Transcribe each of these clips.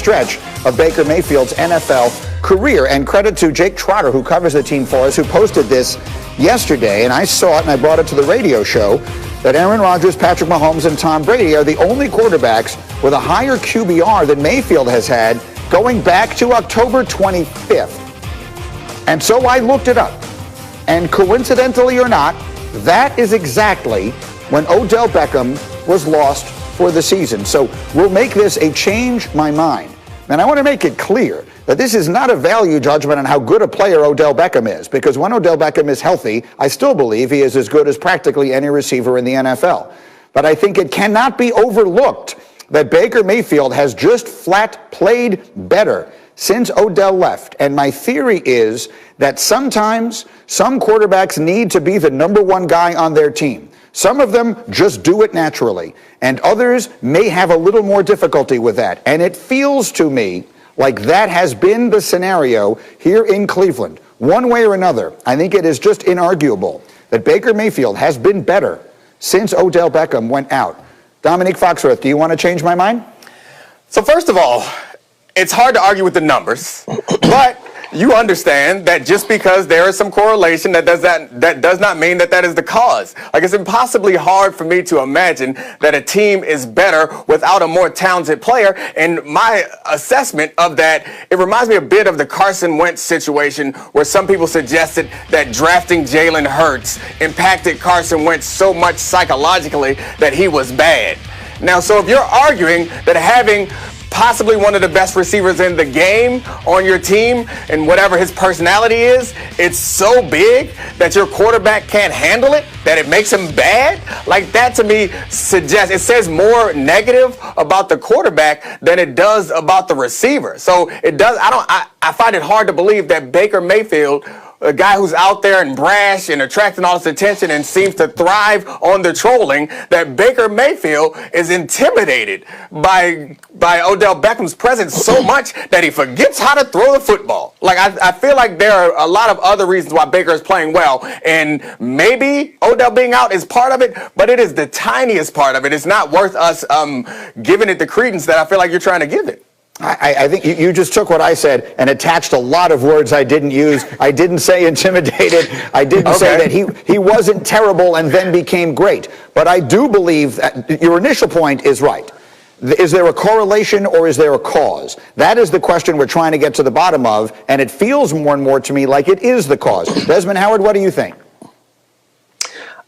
stretch of Baker Mayfield's NFL career. And credit to Jake Trotter, who covers the team for us, who posted this yesterday. And I saw it and I brought it to the radio show that Aaron Rodgers, Patrick Mahomes, and Tom Brady are the only quarterbacks with a higher QBR than Mayfield has had going back to October 25th. And so I looked it up. And coincidentally or not, that is exactly when Odell Beckham was lost for the season. So we'll make this a change my mind. And I want to make it clear that this is not a value judgment on how good a player Odell Beckham is, because when Odell Beckham is healthy, I still believe he is as good as practically any receiver in the NFL. But I think it cannot be overlooked that Baker Mayfield has just flat played better since Odell left. And my theory is that sometimes some quarterbacks need to be the number one guy on their team. Some of them just do it naturally, and others may have a little more difficulty with that. And it feels to me like that has been the scenario here in Cleveland. One way or another, I think it is just inarguable that Baker Mayfield has been better since Odell Beckham went out. Dominique Foxworth, do you want to change my mind? So first of all, it's hard to argue with the numbers, but you understand that just because there is some correlation, that does not mean that is the cause. Like, it's impossibly hard for me to imagine that a team is better without a more talented player. And my assessment of that, it reminds me a bit of the Carson Wentz situation, where some people suggested that drafting Jalen Hurts impacted Carson Wentz so much psychologically that he was bad. Now, so if you're arguing that having possibly one of the best receivers in the game on your team, and whatever his personality is, it's so big that your quarterback can't handle it, that it makes him bad, like that to me suggests, it says more negative about the quarterback than it does about the receiver. So it does, I find it hard to believe that Baker Mayfield, a guy who's out there and brash and attracting all this attention and seems to thrive on the trolling, that Baker Mayfield is intimidated by Odell Beckham's presence so much that he forgets how to throw the football. Like, I feel like there are a lot of other reasons why Baker is playing well, and maybe Odell being out is part of it, but it is the tiniest part of it. It's not worth us giving it the credence that I feel like you're trying to give it. I think you just took what I said and attached a lot of words I didn't use. I didn't say intimidated. I didn't say that he wasn't terrible and then became great. But I do believe that your initial point is right. Is there a correlation or is there a cause? That is the question we're trying to get to the bottom of, and it feels more and more to me like it is the cause. Desmond Howard, what do you think?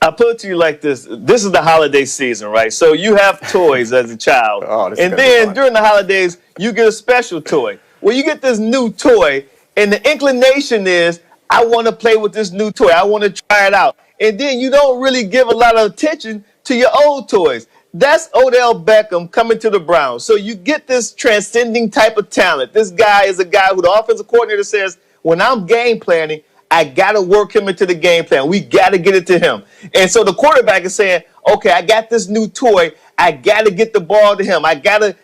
I put it to you like this. This is the holiday season, right? So you have toys as a child. And then during the holidays, you get a special toy. Well, you get this new toy, and the inclination is, I want to play with this new toy. I want to try it out. And then you don't really give a lot of attention to your old toys. That's Odell Beckham coming to the Browns. So you get this transcending type of talent. This guy is a guy who the offensive coordinator says, when I'm game planning, I got to work him into the game plan. We got to get it to him. And so the quarterback is saying, okay, I got this new toy. I got to get the ball to him. I got to,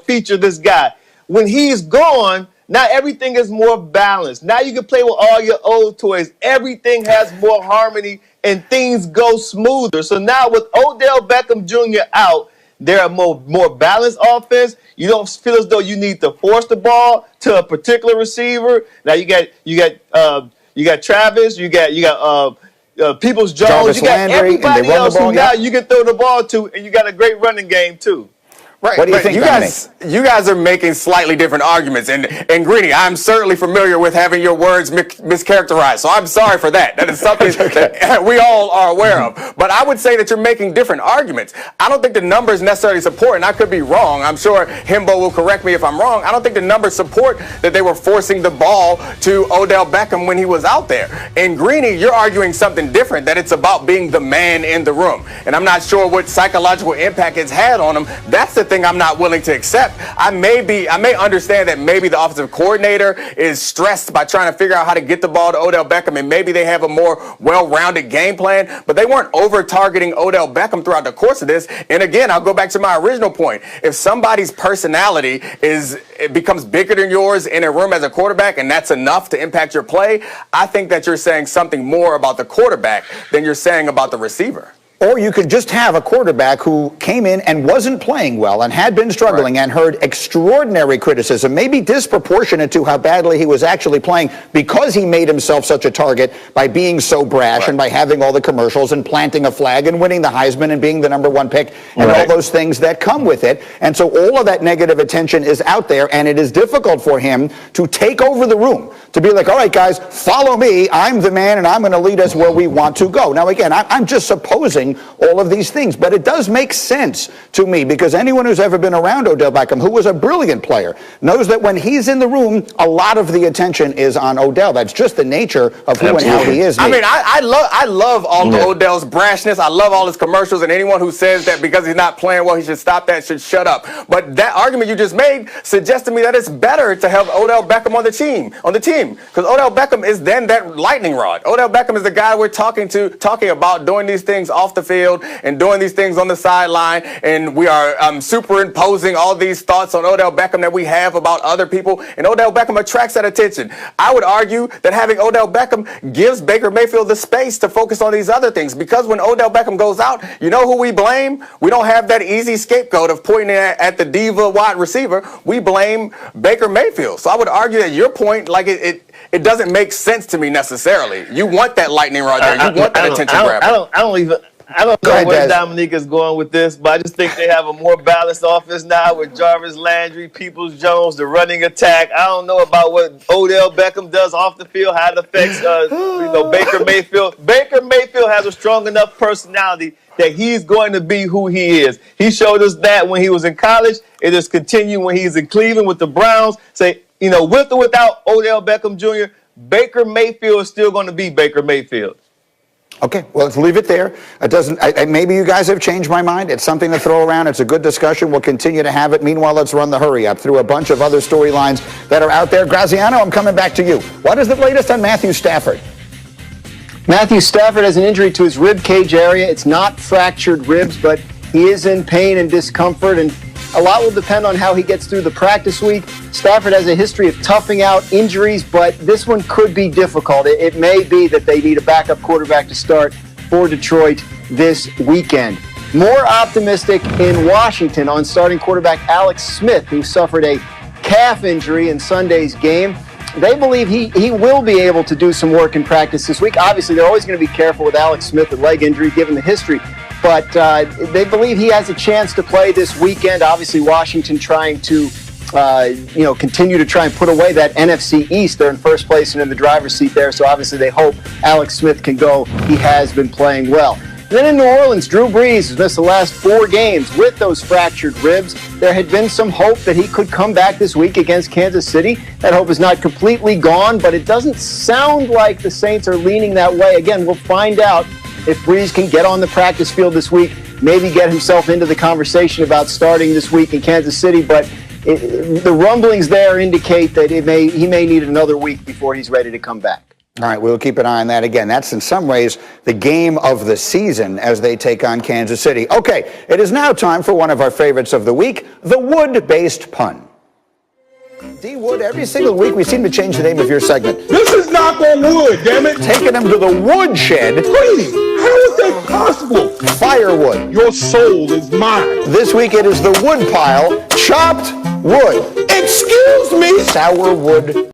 feature this guy. When he's gone, now everything is more balanced. Now you can play with all your old toys. Everything has more harmony and things go smoother. So now with Odell Beckham Jr. out, there are more balanced offense. You don't feel as though you need to force the ball to a particular receiver. Now you got Travis, you got Peoples-Jones, you got everybody else who now you can throw the ball to, and you got a great running game too. Right. What do you think, you guys are making slightly different arguments. And Greeny, I'm certainly familiar with having your words mischaracterized. So I'm sorry for that. That is something that we all are aware of. But I would say that you're making different arguments. I don't think the numbers necessarily support, and I could be wrong. I'm sure Himbo will correct me if I'm wrong. I don't think the numbers support that they were forcing the ball to Odell Beckham when he was out there. And Greeny, you're arguing something different, that it's about being the man in the room. And I'm not sure what psychological impact it's had on him. That's the thing I'm not willing to accept. I may understand that maybe the offensive coordinator is stressed by trying to figure out how to get the ball to Odell Beckham, and maybe they have a more well-rounded game plan, but they weren't over-targeting Odell Beckham throughout the course of this. And again, I'll go back to my original point. If somebody's personality becomes bigger than yours in a room as a quarterback, and that's enough to impact your play, I think that you're saying something more about the quarterback than you're saying about the receiver. Or you could just have a quarterback who came in and wasn't playing well and had been struggling and heard extraordinary criticism, maybe disproportionate to how badly he was actually playing because he made himself such a target by being so brash and by having all the commercials and planting a flag and winning the Heisman and being the #1 pick and all those things that come with it. And so all of that negative attention is out there, and it is difficult for him to take over the room, to be like, all right, guys, follow me. I'm the man, and I'm going to lead us where we want to go. Now, again, I'm just supposing all of these things, but it does make sense to me because anyone who's ever been around Odell Beckham, who was a brilliant player, knows that when he's in the room, a lot of the attention is on Odell. That's just the nature of who and how he is. I mean, I love all of Odell's brashness. I love all his commercials, and anyone who says that because he's not playing well, he should stop that, should shut up. But that argument you just made suggests to me that it's better to have Odell Beckham on the team, because Odell Beckham is then that lightning rod. Odell Beckham is the guy we're talking about doing these things off the field and doing these things on the sideline, and we are superimposing all these thoughts on Odell Beckham that we have about other people, and Odell Beckham attracts that attention. I would argue that having Odell Beckham gives Baker Mayfield the space to focus on these other things, because when Odell Beckham goes out, you know who we blame? We don't have that easy scapegoat of pointing at the diva wide receiver. We blame Baker Mayfield. So I would argue that your point, like it doesn't make sense to me necessarily. You want that lightning rod there. You want that attention grabber. I don't know where Dominique is going with this, but I just think they have a more balanced offense now with Jarvis Landry, Peoples-Jones, the running attack. I don't know about what Odell Beckham does off the field, how it affects Baker Mayfield. Baker Mayfield has a strong enough personality that he's going to be who he is. He showed us that when he was in college. It is continuing when he's in Cleveland with the Browns. With or without Odell Beckham Jr., Baker Mayfield is still going to be Baker Mayfield. Okay, well, let's leave it there. It doesn't. Maybe you guys have changed my mind. It's something to throw around. It's a good discussion. We'll continue to have it. Meanwhile, let's run the hurry up through a bunch of other storylines that are out there. Graziano, I'm coming back to you. What is the latest on Matthew Stafford? Matthew Stafford has an injury to his rib cage area. It's not fractured ribs, but he is in pain and discomfort, and a lot will depend on how he gets through the practice week. Stafford has a history of toughing out injuries, but this one could be difficult. It may be that they need a backup quarterback to start for Detroit this weekend. More optimistic in Washington on starting quarterback Alex Smith, who suffered a calf injury in Sunday's game. They believe he will be able to do some work in practice this week. Obviously, they're always going to be careful with Alex Smith, the leg injury, given the history. But they believe he has a chance to play this weekend. Obviously, Washington trying to, continue to try and put away that NFC East. They're in first place and in the driver's seat there. So obviously, they hope Alex Smith can go. He has been playing well. Then in New Orleans, Drew Brees has missed the last 4 games with those fractured ribs. There had been some hope that he could come back this week against Kansas City. That hope is not completely gone, but it doesn't sound like the Saints are leaning that way. Again, we'll find out if Brees can get on the practice field this week, maybe get himself into the conversation about starting this week in Kansas City. But the rumblings there indicate that he may need another week before he's ready to come back. All right, we'll keep an eye on that. Again, that's in some ways the game of the season as they take on Kansas City. Okay, it is now time for one of our favorites of the week, the wood-based pun. D. Wood, every single week we seem to change the name of your segment. This is knock on wood, damn it. Taking them to the woodshed. Please, how is that possible? Firewood. Your soul is mine. This week it is the wood pile, chopped wood. Excuse me? Sour wood.